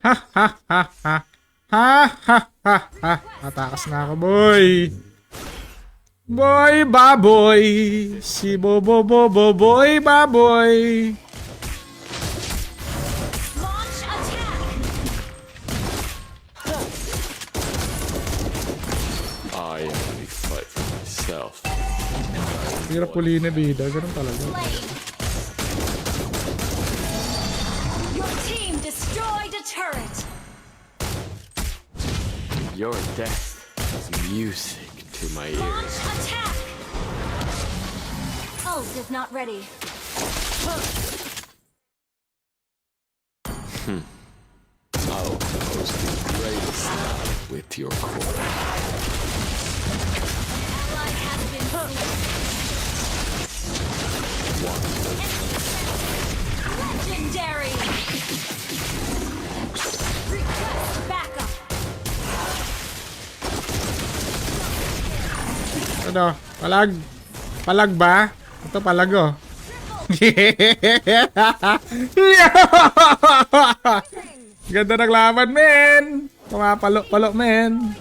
Ha ha ha ha. Ha ha ha ha. Atakas na ako, boy. Boy baboy. Si Bobo Bobo boy baboy. Launch attack. I only fight for myself. Hirap puli na bida. Ganun talaga. Blade. Your team destroyed a turret. Your death is music to my Launch ears. attack. Ult is not ready. I'll post the greatest now with your core. Ally has been slain. Legendary. Request backup. Ano? Palag? Palag ba? Ito palag oh. Ganda ng laban, men. Pumapalo-palo, men.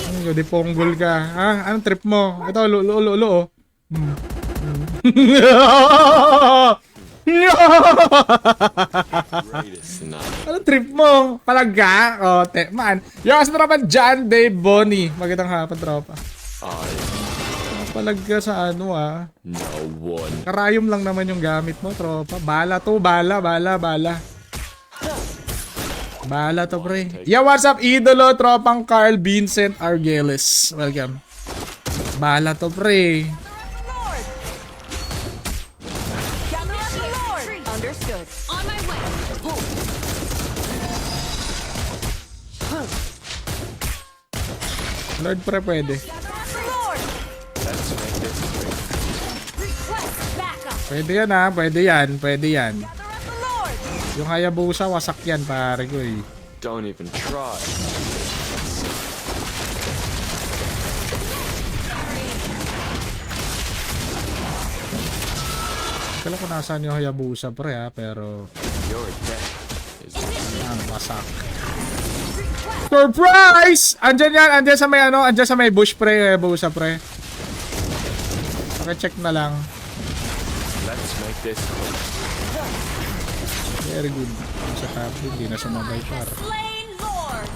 Ano, di ponggol ka. Ha? Anong trip mo? Ito, lulo oh. Greatest now. Anong trip mo? Palag ka? O, man. Yung kasi naman John Day Bonnie. Magandang hapon, tropa. I Palag ka sa ano ah. no one. Karayom lang naman yung gamit mo, tropa. Bala to, bala. Bala to, pre. Yeah, what's up, idolo, tropang Carl Vincent Argelis. Welcome. Bala to, pre. Lord. Lord. Understood. On my way. Lord, pre, pwede. Lord. Let's make this quick. Request backup. Pwede yan ha, pwede yan, pwede yan. Lord. Yung Hayabusa, wasak yan, pare ko eh. Don't even try. Kala ko nasaan yung Hayabusa, pre ha, pero Your death is wasak. Surprise! Andyan yan, andyan sa may ano, andyan sa may bush, pre, Hayabusa, pre. Paki-check na lang. let's make this quick. Very good. Sa top, hindi na sumabay par. Slain Lord.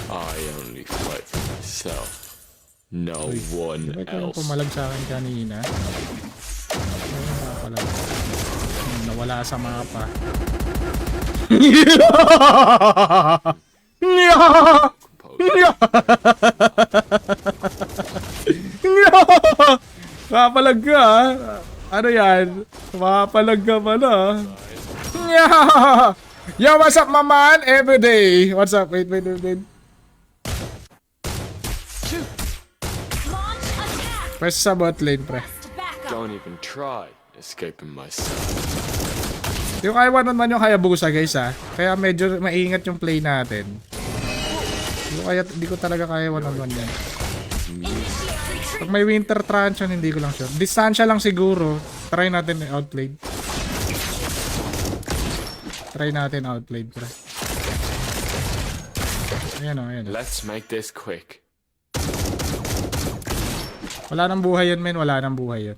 I only fight for myself. No one Bakit yung else. pumalag sa akin kanina? Ayun nga pala. Nawala sa mapa. Kapalag ka ah. Ano yan? Kapalag ka pala. Yo, what's up, maman? Everyday. What's up? Wait. Launch attack. Press sa bot lane, pre. Backup. Don't even try escaping myself. Yung kaya naman yung Hayabusa, guys ah. Kaya medyo maingat yung play natin. Hindi ko talaga kaya one-on-one yan. Pag may winter truncheon, hindi ko lang sure. Distansya lang siguro. Try natin outplayed. Try natin outplayed, pre. Ayan o, ayan o. Let's make this quick. Wala nang buhay yun, men. Wala nang buhay yun.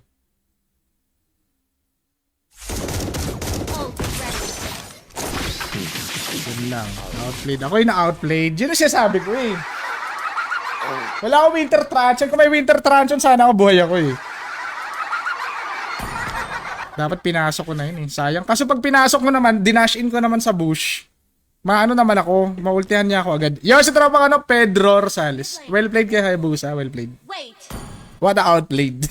Ult ready. Yun lang. Outplayed. Ako yung na-outplayed. Yun ang sinasabi ko eh. Wala akong winter truncheon. Kung may winter truncheon, sana ako buhay ako eh. Dapat pinasok ko na yun eh. Sayang. Kaso pag pinasok ko naman, dinash in ko naman sa bush. Maano naman ako. Maultihan niya ako agad. Yo, si tropa ano, Pedro Rosales. Well played kay Hayabusa. Well played. Wait. What a outplayed.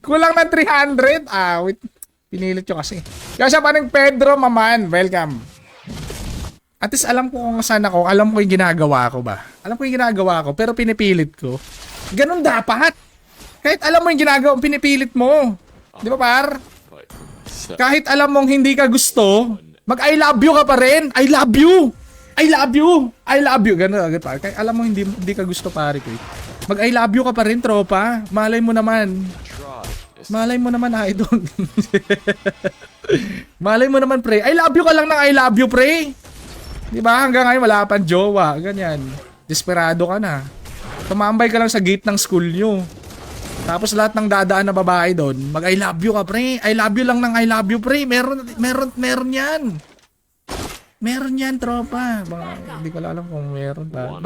Kulang ng 300. Ah, wait. Pinilit ko kasi. Kasi pa ng Pedro Maman. Welcome. At least alam ko kung saan ako. Alam ko yung ginagawa ko ba. Alam ko yung ginagawa ko. Pero pinipilit ko. Ganun dapat. Kahit alam mo yung ginagawa, pinipilit mo. Di ba par? Fight for myself. Kahit alam mong hindi ka gusto, mag I love you ka pa rin. I love you. I love you. I love you. Ganun agad par. Kahit alam mo hindi ka gusto pare ko. Mag-I love you ka pa rin, tropa. Malay mo naman. Try. Malay mo naman, idol. Malay mo naman, pre. I love you ka lang ng I love you, pre. Diba? Hanggang ngayon, wala pang jowa. Ganyan. Desperado ka na. Tumambay ka lang sa gate ng school nyo. Tapos lahat ng dadaan na babae doon, mag-I love you ka, pre. I love you lang ng I love you, pre. Meron yan. Meron yan, tropa. Hindi ko alam kung meron pa.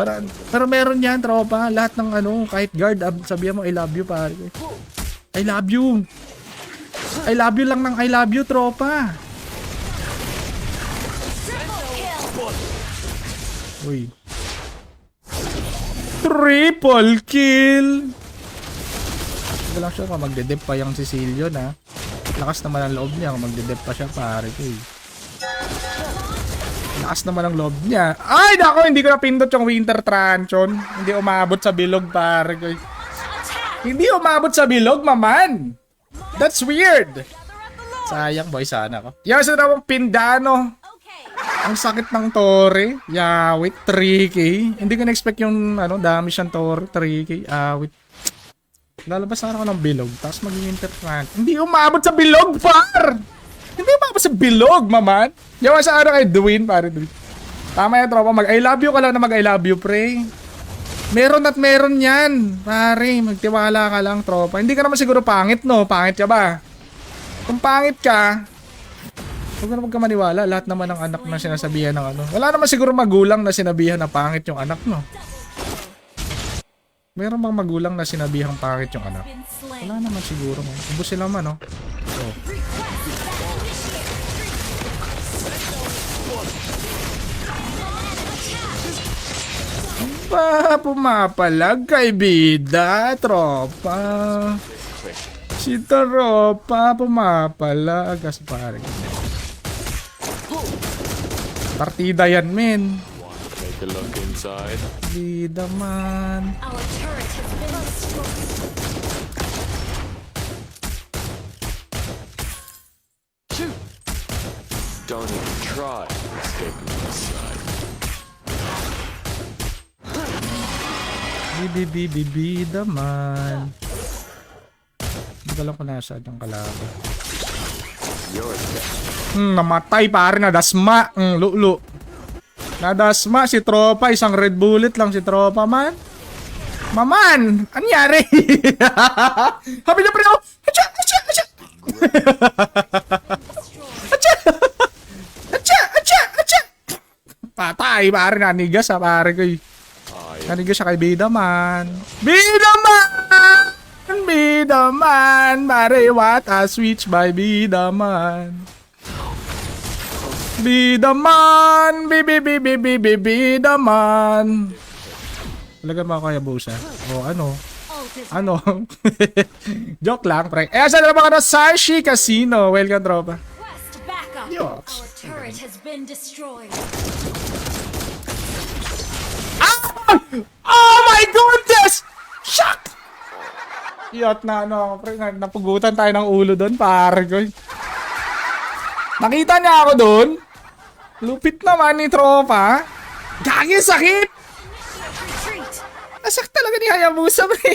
Pero meron yan, tropa. Lahat ng kahit guard, sabihan mo, I love you, pare. I love you. I love you lang ng I love you, tropa. Uy. Triple kill. Hindi lang siya kung magde-dep pa yung Cecilio na. Lakas naman ang loob niya kung magde-dep pa siya, pare ko eh. Lakas naman ang loob niya. Ay, nako, hindi ko napindot yung Winter Truncheon. Hindi umabot sa bilog, pare ko eh. Hindi umabot sa bilog, maman. That's weird. Sayang, boy, sana ko. Yan, sa namang Pindano. Ang sakit ng Tore. Yawit, 3K. Hindi ko na-expect yung damage ng Tore, 3K. Wait. Lalabas na ako ng bilog, tapos mag-Winter Truncheon. Hindi umabot sa bilog, par! Hindi umabot sa bilog, maman. Yawa sa kay Dwayne, pare Dwayne. Tama yan, tropa. Mag-I love you ka lang na mag-I love you, pre. Meron at meron yan. Pare, magtiwala ka lang, tropa. Hindi ka naman siguro pangit, no? Pangit ka ba? Kung pangit ka, huwag na ka maniwala. Lahat naman ng anak na sinasabihan ng Wala naman siguro magulang na sinabihan na pangit yung anak, no? Meron bang magulang na sinabihang pangit yung anak? Wala naman siguro. Ubus sila man, no? So. Pumapalag kay bida, tropa. Si tropa, pumapalag. As pare. Partida yan, men. Take a look inside. Bida man. Our turret has been destroyed. Shoot! Don't even try escaping my sight. Bida man. Hindi ko alam kung nasaan yung kalaban. You're dead. Namatay pare, nadasma. Lulu. Nadasma si tropa, isang red bullet lang si tropa, man. Maman, anyari? Habi niya pre, oh. Acha, acha, acha. Acha. Acha, acha, acha. Patay, pare, nanigas ha, pare ko. Nanigas siya kay Bida man. Bida man! Bida man, pare, what a switch by Bida man. Bidaman, bidaman. Talaga mga kaya busa. O ano? Ano? Joke lang, pre. Eh, saan na mga Sashi Casino? Welcome, tropa. Quest backup. Yox. Our turret has been destroyed. Ah! Oh my goodness! Shock! Iyot na pre. Napugutan tayo ng ulo doon, pare ko. Nakita niya ako doon. Lupit naman ni tropa. Gagi, sakit! Retreat. Nasak talaga ni Hayabusa, pre.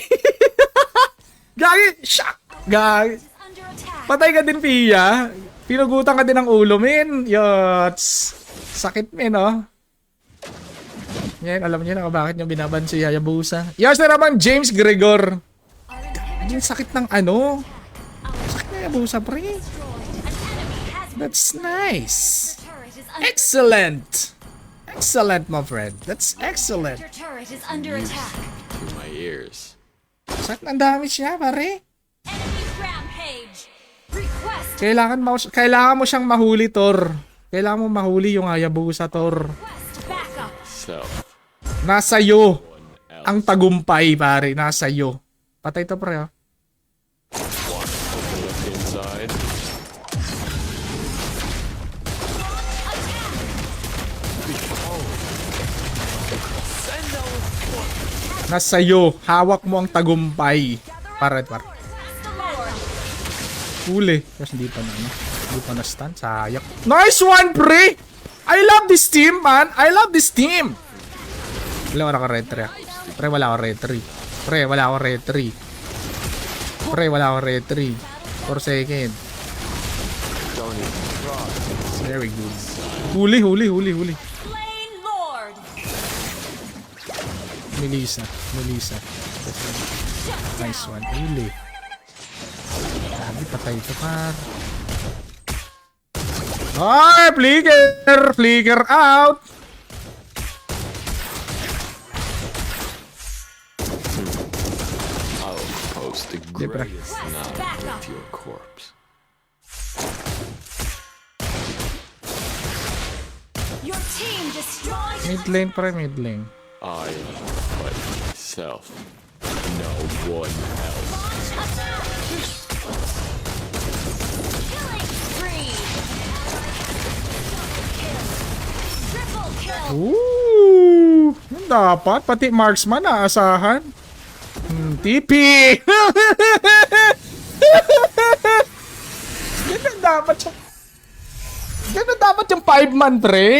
Gagi, shock! Gagi. Under attack. Patay ka din, Pia. Pinugutan ka din ng ulo, men. Yots. Sakit, men, oh. Yan, alam niyo na kung bakit niyo binaban si Hayabusa. Yes na naman, James Gregor. Ang sakit ng sakit ng Hayabusa, pre. That's nice. Excellent. Excellent, my friend. That's excellent. Your turret is under attack. To my ears. Sakit ng damage niya, pare. Enemy rampage. Request Kailangan mo siyang mahuli, Tor. Kailangan mo mahuli yung Hayabusa, Tor. quest backup. Self. Nasa iyo ang tagumpay, pare. Nasa iyo. Patay to, pre, oh. Take a look inside. Nasa iyo. Hawak mo ang tagumpay. Para. Huli. Kasi hindi pa na, Hindi pa na stun. Sayak. Nice one, pre! I love this team, man. I love this team. Wala ako red 3. Pre, wala ako red 3. Pre, wala akong red 3. Pre, wala akong red 3. 4 second. Don't even try. Very good. Huli. Slain Lord. Melissa. Nice one. Huli. Sabi, patay ito, par. Ay, flicker out. I'll post the Siyempre. greatest now with your corpse. Your team destroyed. Mid lane, pre, mid lane. I fight myself. No one else. Killing spree. Triple kill. Ooh! Yun dapat. Pati marksman naasahan. TP! Ganun dapat siya. Ganun dapat yung 5-man, pre.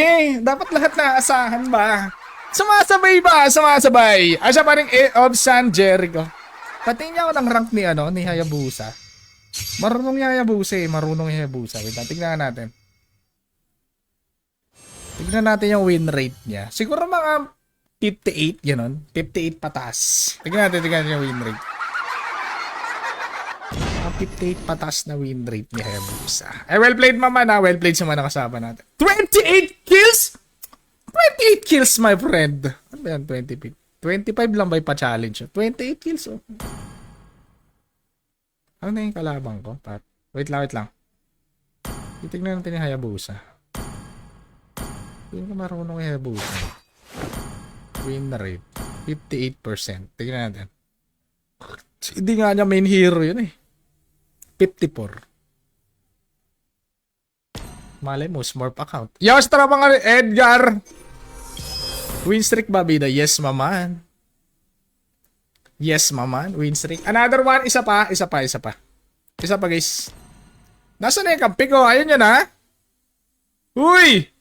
Dapat lahat naasahan ba? Sumasabay ba? Sumasabay. Siya pa rin of San Jericho. Pati niya ako ng rank ni Hayabusa. Marunong Hayabusa eh. Marunong Hayabusa. Wait lang, tignan natin. Tignan natin yung win rate niya. Siguro mga 58, gano'n. 58 patas. Tignan natin yung win rate. Mga 58 patas na win rate ni Hayabusa. Well played maman ha. Well played sa mga nakasama natin. 28 kills? 28 kills, my friend. Ano ba yan? 25 lang ba pa-challenge? 28 kills, oh. Ano na yung kalabang ko? Wait lang. Titignan natin yung Hayabusa. Hindi ko marunong yung Hayabusa. Win rate. 58%. Tignan natin. Hindi nga niya main hero yun eh. 54. Malay mo, Smurf account. Yo, tara mga Edgar! Win streak ba, bida? Yes, maman. Win streak. Another one. Isa pa, guys. Nasaan na yung kampi ko? Ayun yun, ha? Uy!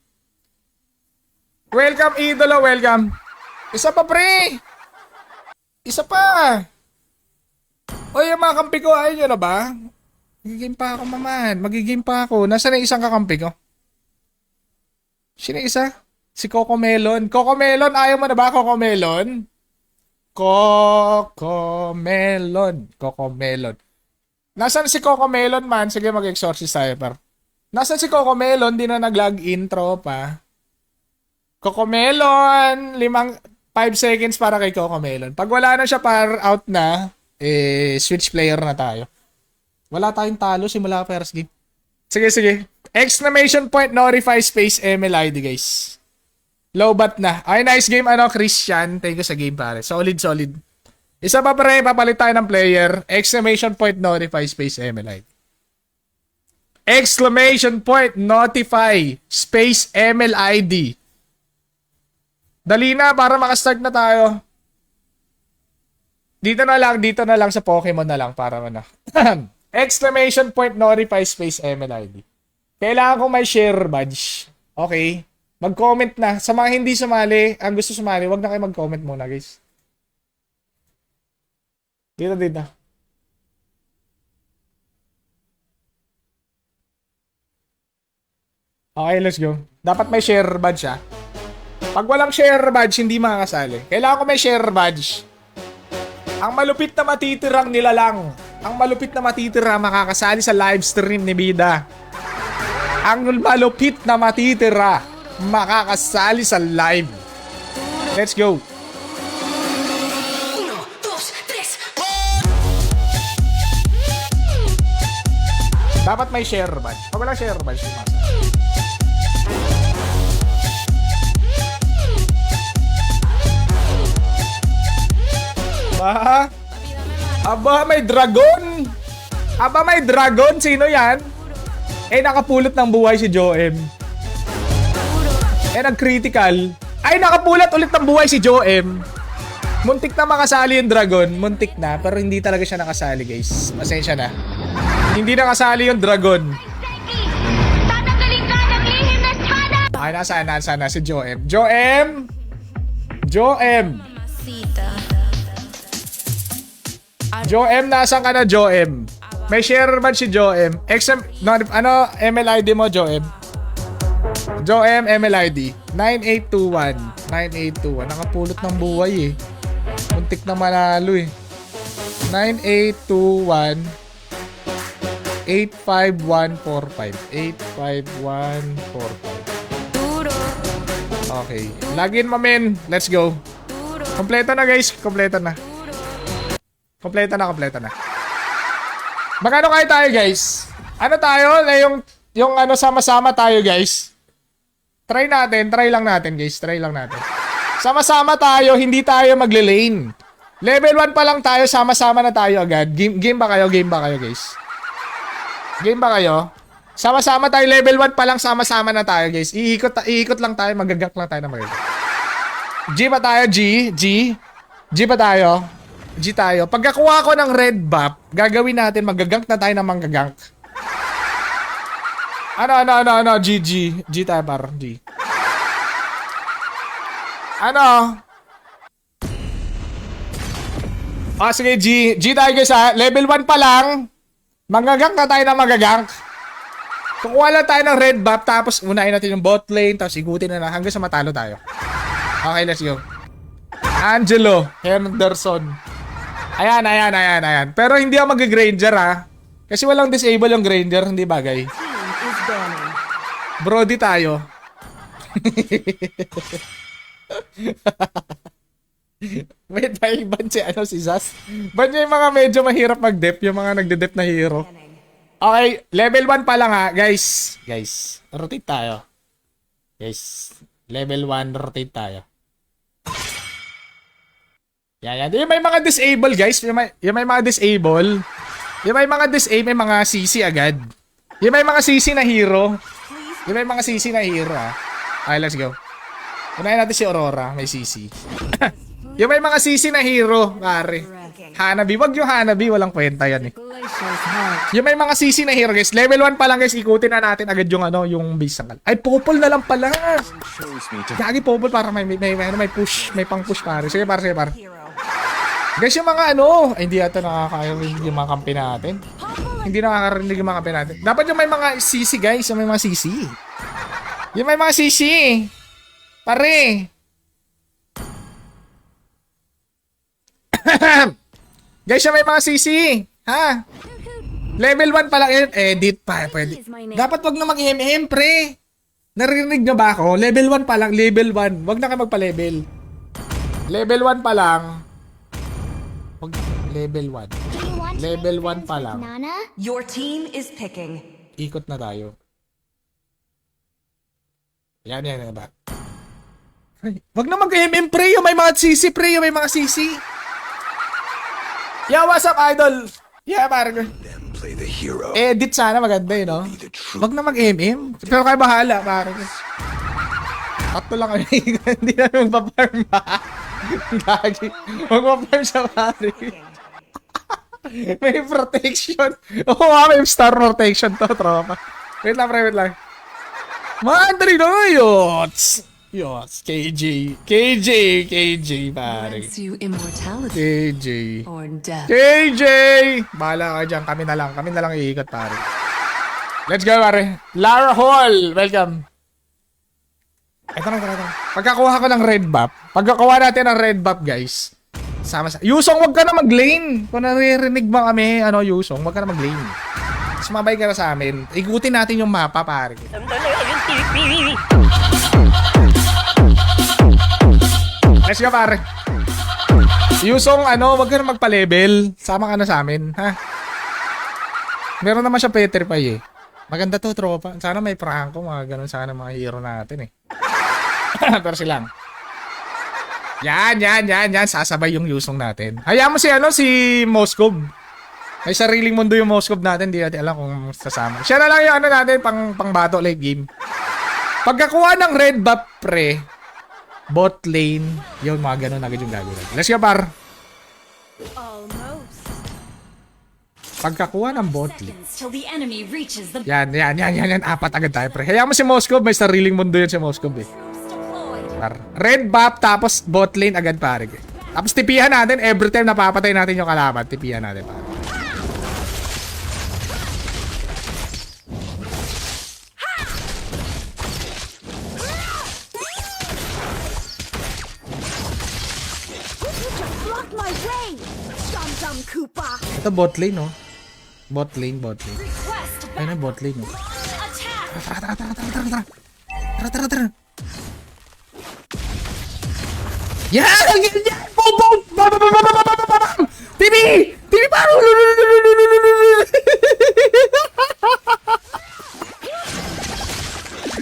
Welcome, idolo. Welcome. Isa pa, pre. Isa pa. Uy, yung mga kampi ko. Ayun yun na ba? Magigame pa ako, maman. Nasaan na yung isang kakampi ko? Sino yung isa? Si Coco Melon. Coco Melon, ayaw mo na ba, Coco Melon? Coco Melon. Nasaan si Coco Melon, man? Sige, mag-exorcist tayo, par. Nasaan si Coco Melon? Di na nag-login, tropa. Coco Melon. 5 seconds para kay Coco Melon. Pag wala na siya, par, out na, switch player na tayo. Wala tayong talo simula first game. Sige. Exclamation point, notify space, MLID, guys. Low bat na. Ay, nice game, Christian. Thank you sa game, pare. Solid. Isa pa, pare, papalit tayo ng player. Exclamation point, notify space, MLID. Exclamation point, notify space, MLID. Dali na, para makastart na tayo. Dito na lang sa Pokemon na lang, para na. Exclamation point, notify space, MLID. Kailangan ko may share badge. Okay? Mag-comment na. Sa mga hindi sumali, ang gusto sumali, wag na kayo mag-comment muna, guys. Dito. Okay, let's go. Dapat may share badge, ha? Pag walang share badge, hindi makakasali. Kailangan ko may share badge. Ang malupit na matitirang nilalang. Ang malupit na matitira makakasali sa live stream ni Bida. Ang malupit na matitira makakasali sa live. Let's go. Dapat may share badge. Pag walang share badge, hindi makasali. Aba, may dragon! Sino yan? Nakapulot ng buhay si Joem. Nag-critical. Nakapulot ulit ng buhay si Joem. Muntik na makasali yung dragon. Muntik na, pero hindi talaga siya nakasali, guys. Pasensya na. Hindi nakasali yung dragon. Nasaan na si Joem. Joem! Joem, nasan ka na, Joem? May share ba si Joem? Ano, MLID mo, Joem? Joem, MLID. 9821. 9821. Nakapulot ng buhay eh. Muntik na manalo eh. 9821. 85145. 85145. Duro. Okay. Login mo, men. Let's go. Duro. Kompleto na, guys. Kompleto na. Kompleto na, kompleto na. Magkano kayo tayo, guys? Ano tayo? Yung ano, sama-sama tayo, guys. Try lang natin, guys. Try lang natin. Sama-sama tayo, hindi tayo magle-lane. Level 1 pa lang tayo, sama-sama na tayo agad. Game ba kayo? Game ba kayo, guys? Game ba kayo? Sama-sama tayo, level 1 pa lang, sama-sama na tayo, guys. Iikot lang tayo, magagak lang tayo na magagak. G pa tayo, G? G pa tayo? G tayo. Pagkakuha ko ng red buff, gagawin natin, magagank na tayo ng manggagank. Ano, G. G tayo par, G. Ano? Sige, G. G tayo guys ha. Level 1 pa lang. Manggagank na tayo ng magagank. Kukuha lang tayo ng red buff, tapos unahin natin yung bot lane, tapos igutin na hanggang sa matalo tayo. Okay, let's go. Angelo Henderson. Ayan. Pero hindi ako mag-granger ha. Kasi walang disable yung granger, hindi bagay. Brody tayo. Wait, ban si Zaz? Ban niya yung mga medyo mahirap mag-dep, yung mga nagde-dep na hero. Okay, level 1 pa lang ha, guys. Guys, rotate tayo. Guys, level 1, rotate tayo. Yan. Yung may mga disable, guys. Yung may mga disable. Yung may mga disable, may mga CC agad. Yung may mga CC na hero. Yung may mga CC na hero, ha. Okay, let's go. Unahin natin si Aurora. May CC. Yung may mga CC na hero, pare. Hanabi. Wag yung Hanabi. Walang kwenta yan, eh. Yung may mga CC na hero, guys. Level 1 pa lang, guys. Ikutin na natin agad yung, yung base ng... Ay, popol na lang pala. Gagi popol para may push. May pang push, pare. Sige, pare. Guys, yung mga ay, hindi ata nakakarinig yung mga kampi natin. Hindi nakakarinig yung mga kampi natin. Dapat yung may mga CC, guys. Yung may mga CC. Yung may mga CC. Pare. Guys, yung may mga CC. Ha? Level 1 pa lang yun. Edit pa. Pwede. Dapat wag na mag-MM, pre. Narinig nyo ba ako? Level 1 pa lang. Level 1. Wag na kayo magpa-level. Level 1 pa lang. Level 1. Level 1 pa lang. Your team is picking. Ikot na tayo. Yan ba? Wag na mag-MM, pre. Yung may mga CC, pre. Yung may mga CC. Yeah, what's up, idol? Yeah, parang... Edit sana, maganda yun, no? Wag na mag-MM. Pero kayo bahala, parang... Tatlo lang kami. Hindi na magpa-farm, ha? Gagi. Magpa-farm siya, pare. May protection. Oo, may star protection to, tropa. Wait lang, pre, wait lang. Mandri na, yots. Yots, KJ, pare. KJ. KJ! Bahala ka dyan, kami na lang iikot, pare. Let's go, pare. Lara Hall, welcome. Ito na. Pagkakuha ko ng red buff, natin ng red buff, guys. Yusong, wag ka na mag-lane. Kung naririnig mo kami, Yusong, wag ka na mag-lane. Sumabay ka na sa amin. Igutin natin yung mapa, pare. Let's go, pare. Yusong, wag ka na magpa-level. Sama ka na sa amin, ha? Meron naman siya petrify, eh. Maganda to, tropa. Sana may prangko, mga ganun sana mga hero natin, eh. Pero silang. Yan. Sasabay yung Yusong natin. Hayaan mo si Moskov. May sariling mundo yung Moskov natin. Hindi natin alam kung sasama. Siya na lang yung natin, pang battle late game. Pagkakuha ng red buff, pre, bot lane, yun, mga ganun agad yung gagawin. Let's go, par. Pagkakuha ng bot lane. Yan. Apat agad tayo, pre. Hayaan mo si Moskov. May sariling mundo yun si Moskov, eh. Par. Red buff, tapos bot lane agad, pare. Tapos tipihan natin every time napapatay natin yung kalaban. Tipihan natin pa. Block my way! Dum-dum Koopa! Ito bot lane, no? Bot lane. Request Ayun na, bot lane, no? attack! Tara. Yan! Boom! Bam! TV! Paro!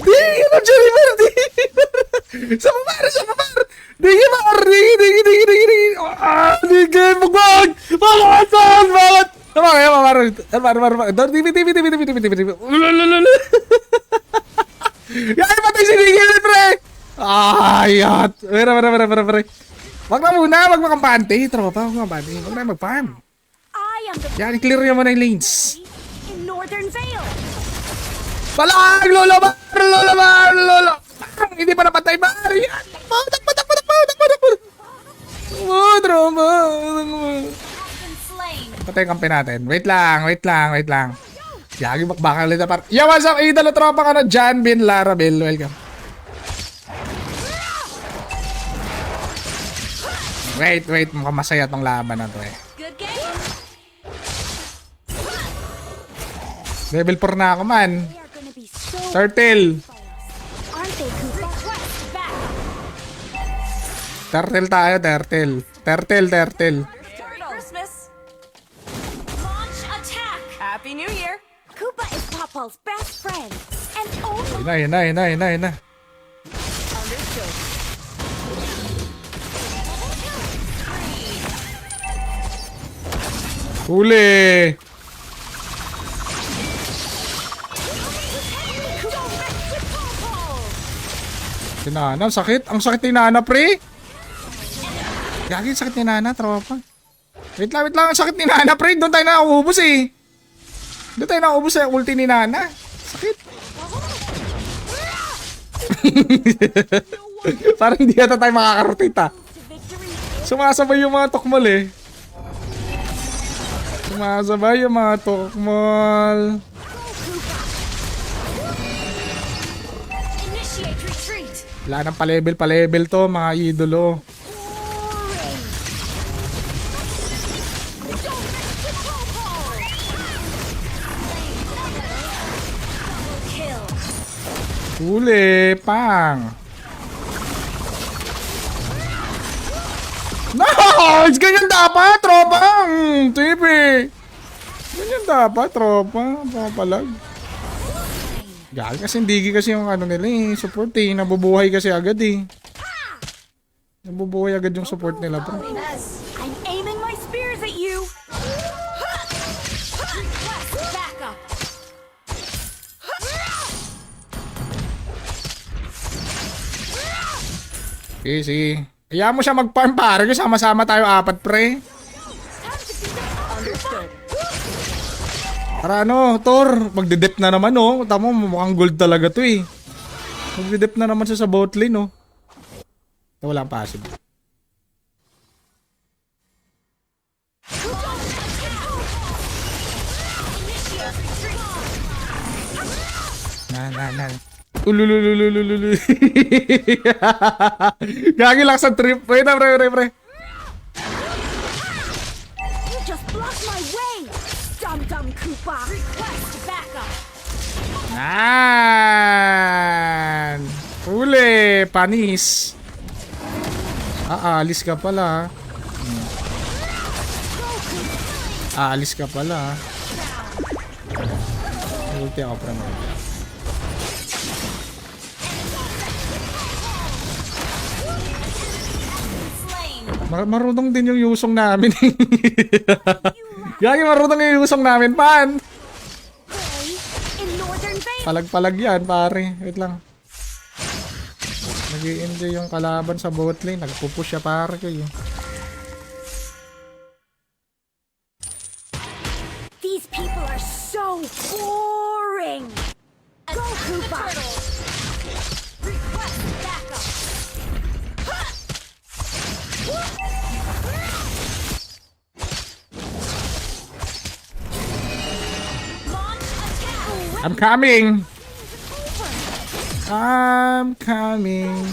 Digi mo, Jerry Verdi! Sa pamar! Digi! Digi! Magbag! Bakit? Mamar! TV! Yan! Patay si Digi, pre! Ayat! Pre. Wag na muna, wag makampante. Tropa, wag makampante. Wag na mag-farm. I am the Yan, clear nyo muna yung lanes. in Northern Vale! Palag! Lolo! Hindi pa napatay, Bar! Yan! Takbo! Tropa! Been slain! Patay yung kampi natin. Wait lang. Yagi bakbakal ulit na par. Yo, what's up, idolo tropa ka na John Bin Larabel. Welcome. Wait. Mukhang masaya tong laban na to eh. Good game! Level 4 na ako, man. They are gonna be so Turtle. aren't they, Koopa? Request back! Turtle tayo, turtle. Merry Christmas! Launch attack! Happy New Year! Koopa is Papa's best friend! And only Yun na. Understood. Huli. Si Nana, sakit. Ang sakit ni Nana, pre. Gagi, sakit ni Nana, tropa. Wait lang. Ang sakit ni Nana, pre. Doon tayo nauubos eh. Sa ulti ni Nana. Sakit. Parang hindi yata tayo makakarotate ah. Sumasabay yung mga tokmol eh. initiate retreat! Wala nang pa-level to, mga idolo. Kill! Huli, pang. Nice! Ganyan dapat, tropa! TV! Ganyan dapat, tropa. Papalag. Gal kasi hindi kasi yung ano nila eh. Support eh. Nabubuhay kasi agad eh. Nabubuhay agad yung support nila, bro. I'm aiming my spears at you! Request backup! Sige. Hayaan mo siya mag-farm pare. Sama-sama tayo apat, pre. Para ano, Thor, magde-dep na naman, oh. Tama mo, mukhang gold talaga to, eh. Magde-dep na naman siya sa bot lane, oh. Ito, walang passive. Na. Ulululululululu. Gagi lang sa trip. Wait na, pre. You just blocked my way! Dum-dum Koopa! Request backup! Yan! Huli! Panis! Aalis ka pala. Aalis ka pala. Ulti ako, pre. Slain! Marunong din yung yusong namin. Gagi, marunong yung yusong namin, pan! Play in Northern Vale! Palag-palag yan, pare. Wait lang. Nag-i-enjoy yung kalaban sa bot lane. Nagpupush siya, pare ko yun. These people are so boring! Go, Koopa! Request backup! I'm coming. I'm coming.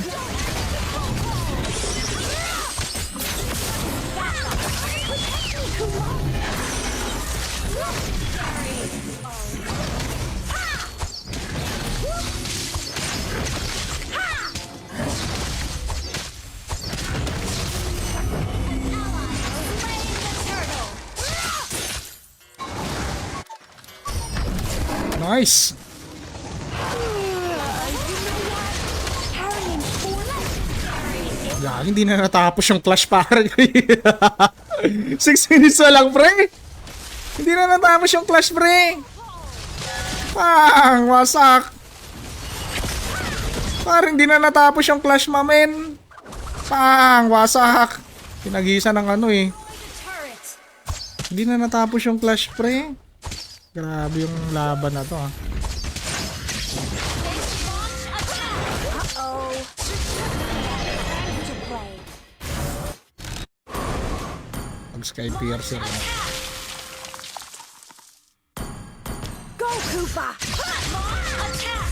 Nice. Gagi, hindi na natapos yung clash pare. 6 minutes na lang, pre. Hindi na natapos yung clash, pre. Pang, wasak. Parang hindi na natapos yung clash, mamen. Pang, wasak. Pinagisa ng ano eh. Hindi na natapos yung clash, pre. Grabe yung laban na to, ah. Uh-oh. To play. Pag Sky Piercer. Go, Koopa! Attack!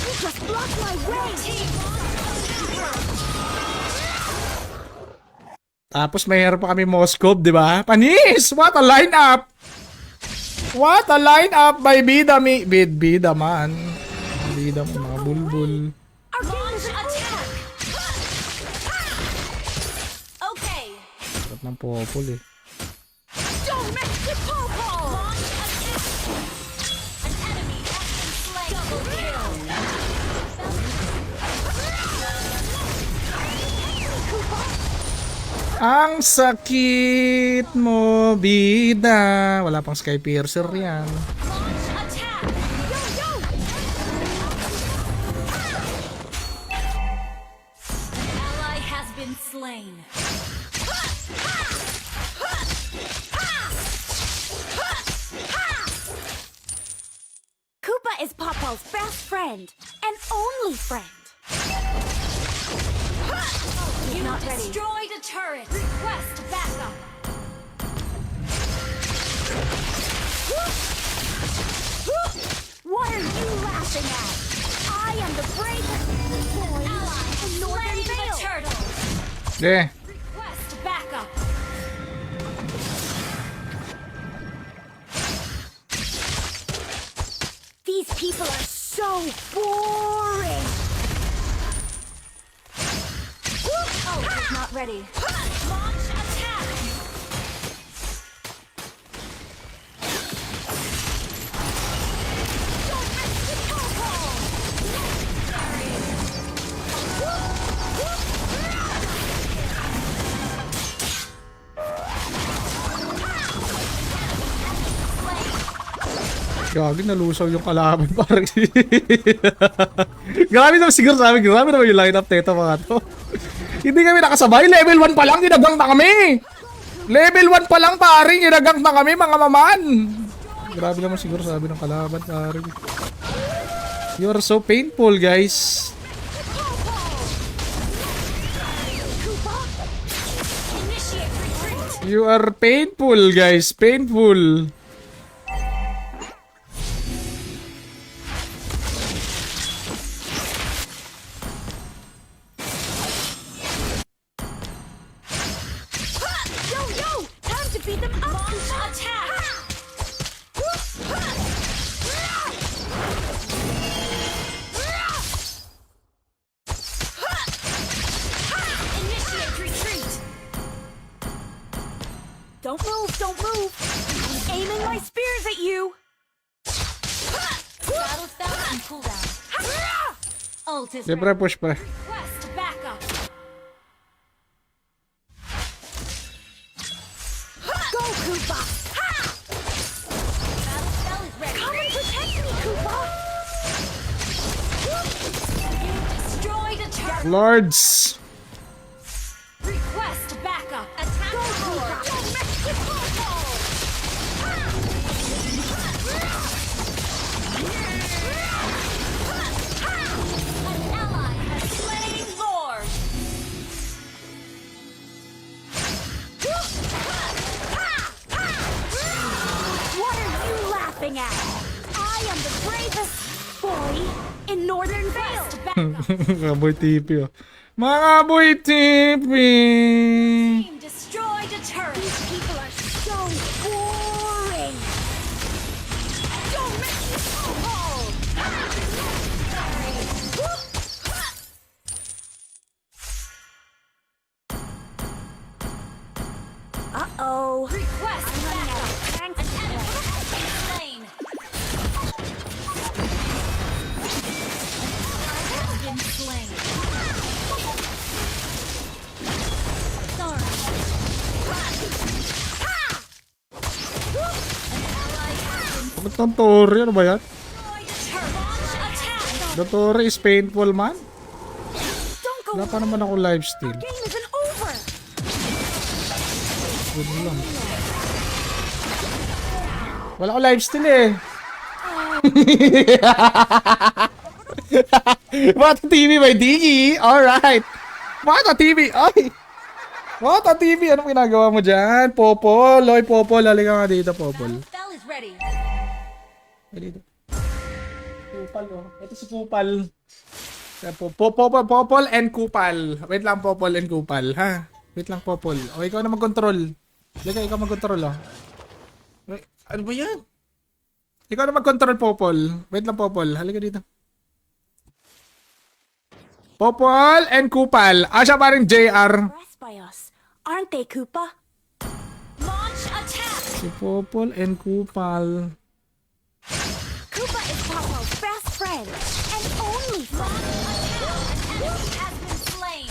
You just blocked my way! Tapos mayroon pa kami Moskov, di ba? Panis! What a lineup! What a lineup by Bida Bida man. Bida mo, mga bulbul. Our game is attack! Okay. Sarap ng popol eh. Don't mess with Popo! Launch attack. An enemy has been slain. Double kill. Ang sakit mo, Bida. Wala pang Sky Piercer yan. Launch attack. Yo, yo! An ally has been slain. Koopa is Popo's best friend and only friend. You not ready. destroyed a turret. Request backup. What are you laughing at? I am the bravest boy in Northern Slain the Vale. turtle. Eh, Request backup. These people are so boring. Oh, is not ready. Launch attack. gagi, nalusaw yung kalaban parang. Grabe naman siguro sa amin. Grabe naman yung lineup nito mga to. Hindi kami nakasabay. Level 1 pa lang, ginagang na kami. Level 1 pa lang pare, ginagang na kami mga maman. Grabe naman siguro sabi ng kalaban pare. You are so painful, guys. Initiate retreat. You are painful, guys. Painful. Yo, yo! Time to beat them up! Launch attack. Initiate retreat. Don't move, don't move! I'm aiming my spears at you! Battle spell and cooldown. Ult is Siyempre, ready. push pa. Request backup. Go, Koopa! Battle spell is ready. Come and protect me, Koopa! You destroyed a turret. Lords. Request backup. Attack Go, the Koopa! Lord. Don't mess with Popo! An ally has slain Lord. laughing at? I am the bravest boy in Northern Vale. Kaboy TV, oh. Mga boy TV! Team destroyed a turret. These people are so boring. Don't make me fall. Uh-oh. Request I'm running out backup. of tanks. An enemy has been slain. Has been slain. Sorry. An ally has been Bakit ang Tori? Ano ba yan? destroyed a turret. Launch attack. The Tori is painful, man. Don't go. Wala pa naman ako live steal. Game isn't over. Good lang. Wala ko live steal eh. Bata TV by Digi. Alright. Bata TV. Ay. Bata TV. Anong ginagawa mo dyan? Popol. Oy, Popol. Halika nga dito, Popol. Spell is ready. Dito. Kupal, oh. Ito si Kupal. Popol and Kupal. Wait lang, Popol and Kupal, ha? Wait lang, Popol. O, ikaw na mag-control. Diyan ikaw mag-control, oh. Wait, ano ba yan? Ikaw na mag-control, Popol. Wait lang, Popol. Halika dito. Popol and Kupal. Siya parang JR. Impressed by us, aren't they, Koopa? Launch attack. Si Popol and Kupal. Koopa is Popo's best friend and only friend. An enemy has been slain.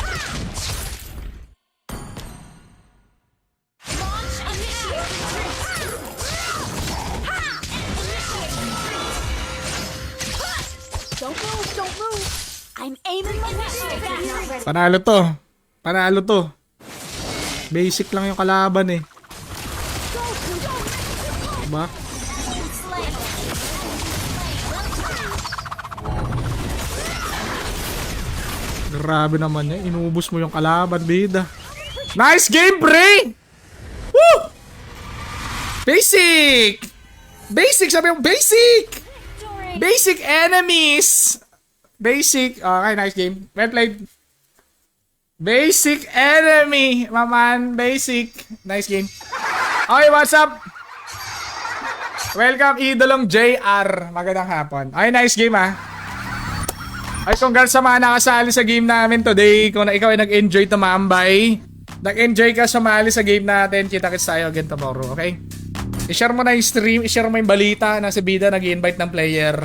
Launch initiate retreat. Don't move, don't move. I'm aiming my missile. Not ready. Panalo to. Panalo to. Basic lang yung kalaban eh. Go, Koopa. Diba? Slain. Grabe naman yan. Inubos mo yung kalaban, bida. Nice game, pre! Woo! Basic! Basic! Sabi mo, basic! Basic enemies! Basic. Okay, nice game. Well played. Basic enemy, maman. Basic. Nice game. Okay, what's up? Welcome, idolong JR. Magandang hapon. Okay, nice game, ha? Ay, congrats sa mga nakasali sa game namin today. Kung ikaw ay nag-enjoy tumambay, nag-enjoy ka sumali sa game natin, kita-kits tayo again tomorrow, okay? I-share mo na yung stream, i-share mo yung balita na si Bida nag-invite ng player.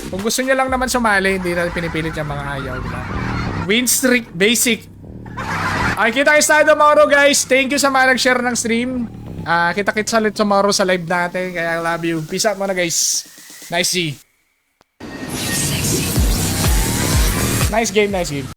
Kung gusto niya lang naman sumali, hindi na pinipilit yung mga ayaw, diba? Win streak, basic. Okay, kita-kits tayo tomorrow, guys. Thank you sa mga nag-share ng stream. Kita-kits ulit tomorrow sa live natin, kaya I love you. Peace out muna, guys. Nice game, nice game.